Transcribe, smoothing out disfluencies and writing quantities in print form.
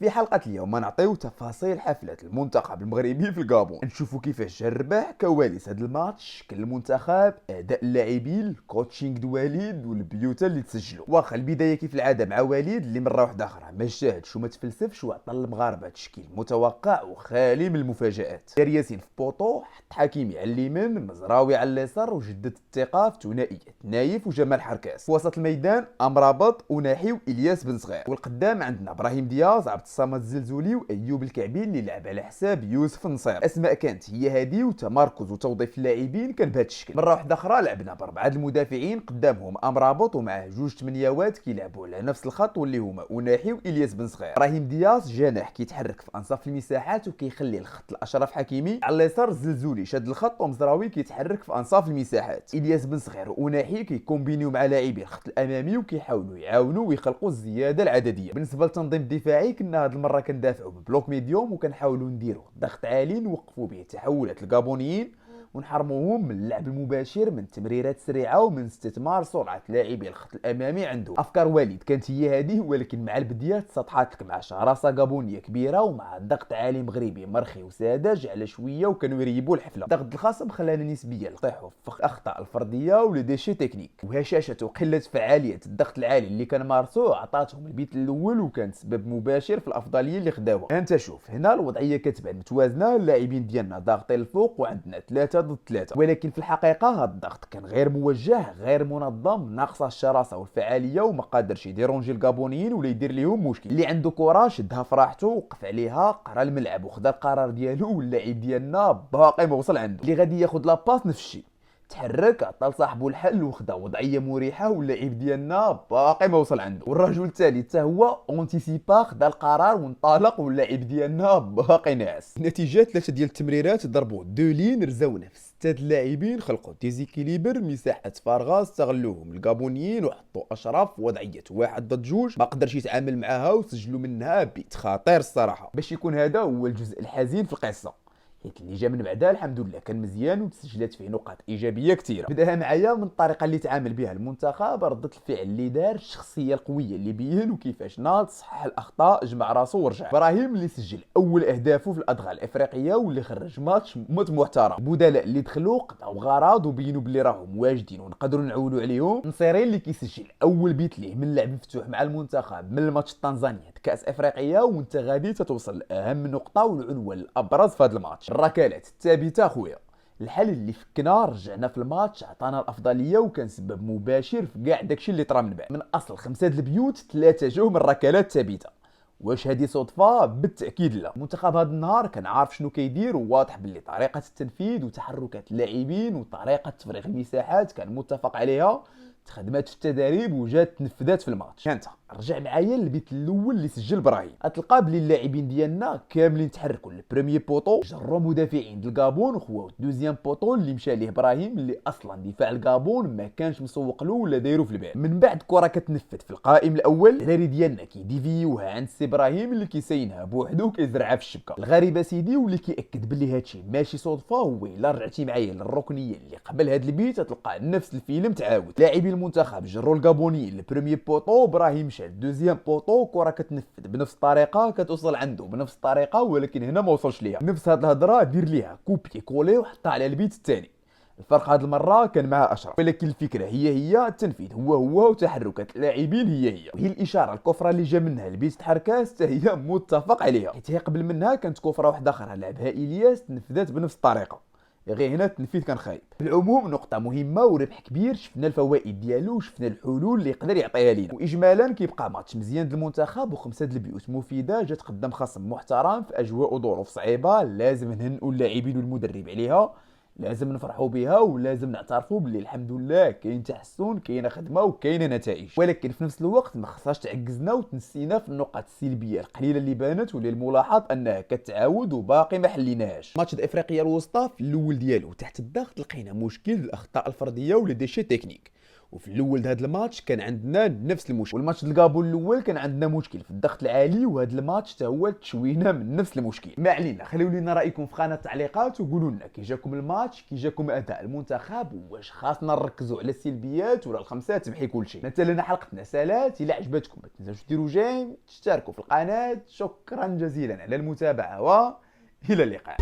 في حلقة اليوم نعطيو تفاصيل حفلة المنتخب المغربي في الغابون، نشوفوا كيفاش جا الربح، كواليس هذا الماتش، شكل المنتخب، اداء اللاعبين، الكوتشينغ د وليد والبيوتا اللي تسجلوا. واخا البدايه كيف العاده مع وليد اللي مره واحده اخرى ما اجتهدش وما تفلسفش وعطى المغاربه تشكيل متوقع وخالي من المفاجات. دار ياسين في بوطو، حط حكيمي على اليمين، مزراوي على اليسار، وجدد الثقه في ثنائيه نايف وجمال حركاس. في وسط الميدان امرابط وناحي والياس بن صغير، والقدام عندنا ابراهيم دياز، عبد الصمد الزلزولي، وايوب الكعبي اللي لعب على حساب يوسف النصير. اسماء كانت هي هذه، وتمركز وتوظيف اللاعبين كان بهذا الشكل. مره واحده اخرى لعبنا باربعه المدافعين، قدامهم امرابط ومعه جوج تمنياوات كيلعبوا على نفس الخط واللي هما وناحي والياس بن صغير. ابراهيم دياز جناح كيتحرك في انصاف المساحات وكيخلي الخط الاشرف حكيمي، على اليسار الزلزولي شاد الخط، ومزراوي كيتحرك في انصاف المساحات. الياس بن صغير وناحي كيكومبينيو مع لاعبي الخط الامامي وكيحاولوا يعاونوا ويخلقوا الزياده العدديه. بالنسبه للتنظيم الدفاعي كنا هذه المره كندافعوا ببلوك ميديوم وكنحاولوا نديروا ضغط عالي نوقفوا به تحولات الغابونيين ونحرموهم من اللعب المباشر، من تمريرات سريعه، ومن استثمار سرعه لاعبي الخط الامامي عنده. افكار وليد كانت هي هذه، ولكن مع البدايه سطحات لك مع شراسه غابونيه كبيره ومع ضغط عالي مغربي مرخي وساذج على شويه، وكانوا يريبوا الحفله. ضغط الخصم خلانا نسبيا نطيحوا في الاخطاء الفرديه ولديشي تكنيك، وهشاشه وقله فعاليه الضغط العالي اللي كنمارسوه عطاتهم البيت الاول وكان سبب مباشر في الافضليه اللي خداوها. انت شوف هنا الوضعيه كتبان متوازنه، اللاعبين ديالنا ضاغطين الفوق وعندنا 3 ضد 3، ولكن في الحقيقه هذا الضغط كان غير موجه، غير منظم، ناقصه الشراسه والفعاليه، وما قادرش يديرونجي الغابونيين ولا يدير لهم مشكل. اللي عنده كره شدها في راحته، وقف عليها، قرا الملعب وخدا القرار ديالو، واللاعب ديالنا باقي ما وصل عنده. اللي غادي ياخذ لاباس نفس الشيء، تحرك عطى لصاحبو الحل وخدا وضعيه مريحه، واللاعب ديالنا باقي ما وصل عنده. والرجل الثاني حتى هو اونتيسيبا، خدا القرار وانطلق، واللاعب ديالنا باقي ناعس. النتيجه 3 ديال التمريرات ضربوا دو لين، رزاو نفس 6 اللاعبين، خلقوا ديزيكيليبر، مساحات فارغه استغلوهم الغابونيين وحطوا اشرف في وضعيه 1 ضد 2، ما قدرش يتعامل معاها وسجلوا منها بيت خطير الصراحه. باش يكون هذا هو الجزء الحزين في القصه، حيت اللي جا من بعدها الحمد لله كان مزيان وتسجلت فيه نقاط ايجابيه كثيره. بداها معايا من الطريقه اللي تعامل بها المنتخب، رده الفعل اللي دار، الشخصيه القويه اللي بين، وكيفاش ناض، صحح الاخطاء، جمع راسو ورجع. ابراهيم اللي سجل اول اهدافه في الادغال الافريقيه واللي خرج ماتش محترم. البدلاء اللي دخلوا قطعوا غراض وبينوا بلي راهم واجدين ونقدروا نعولوا عليهم. نصيري اللي كيسجل اول بيت ليه من لعب مفتوح مع المنتخب من الماتش التنزانيا كاس افريقيا، وانت غادي تتوصل لاهم نقطه والعنوان الابرز في هذا الماتش، الركلات الثابته خويا. الحل اللي فكنا رجعنا في الماتش عطانا الافضليه وكان سبب مباشر في كاع داكشي اللي طرا من بعد. من اصل 5 د البيوت 3 جاو من ركلات ثابته. واش هذه صدفه؟ بالتاكيد لا. المنتخب هذا النهار كان عارف شنو كيدير، وواضح باللي طريقه التنفيذ وتحركات اللاعبين وطريقه تفريغ المساحات كان متفق عليها، تخدمات في التدريب وجات تنفذات في الماتش. انت رجع معايا للبيت الاول اللي سجل ابراهيم، غتلقى بلي اللاعبين ديالنا كاملين تحركوا للبريمي بوطو، جروا مدافعين الغابون وخواو الدوزيام بوطو اللي مشى ليه ابراهيم، اللي اصلا دفاع الغابون ما كانش مسوق له ولا دايرو في البال. من بعد كره كتنفذ في القائم الاول، الدراري ديالنا كيديفيوها عند سي ابراهيم اللي كيسينها بوحدو وكيزرعها في الشبكه. الغريبه سيدي واللي كياكد بلي هادشي ماشي صدفه، هو الا رجعتي معايا للركنيه اللي قبل هاد البيت تلقى نفس الفيلم تعاود. لاعبي المنتخب جروا الغابونيين البريمي بوطو، ابراهيم شاد الدوزيام بوطو، كره كتنفذ بنفس الطريقه كتوصل عنده بنفس الطريقه، ولكن هنا ما وصلش ليها. نفس هاد الهضره دير ليها كوبي كولي وحطها على البيت الثاني. الفرق هذه المره كان مع اشرف، ولكن الفكره هي التنفيذ هو وتحركات اللاعبين هي. وهي الاشاره الكفره اللي جا منها البيت تحركات حتى هي متفق عليها، حيت هي قبل منها كانت كفره واحده اخرى لعبها الياس تنفذات بنفس الطريقه، غير هنا التنفيذ كان خايب. في العموم نقطه مهمه وربح كبير، شفنا الفوائد ديالو وشفنا الحلول اللي يقدر يعطيها لينا. واجمالا كيبقى ماتش مزيان للمنتخب، وخمسه د البيوت مفيده جات قدام خصم محترم في اجواء وظروف صعيبه، لازم نهنئوا اللاعبين والمدرب عليها، لازم نفرحوا بها، ولازم نعترفوا باللي الحمد لله كاين تحسن، كاينه خدمه وكاينه نتائج. ولكن في نفس الوقت ما خصهاش تعجزنا وتنسينا في النقاط السلبيه القليله اللي بانت واللي الملاحظ انها كتعاود وباقي ما حليناهاش. ماتش افريقيا الوسطى في الاول ديالو تحت الضغط لقينا مشكل الاخطاء الفرديه ولديشي تكنيك، وفي الاول هذا الماتش كان عندنا نفس المشكل، والماتش الكابون الاول كان عندنا مشكل في الضغط العالي، وهذا الماتش حتى هو تشوينا من نفس المشكل. ما علينا، خليو لينا رايكم في خانه التعليقات وقولوا لنا كي جاكم الماتش، كي جاكم اداء المنتخب، واش خاصنا نركزوا على السلبيات ولا الخمسه تمحي كل شيء. نتمنى حلقتنا سالات. الى عجبتكم ما تنساوش ديروا جيم، تشتركوا في القناه. شكرا جزيلا على المتابعه والى اللقاء.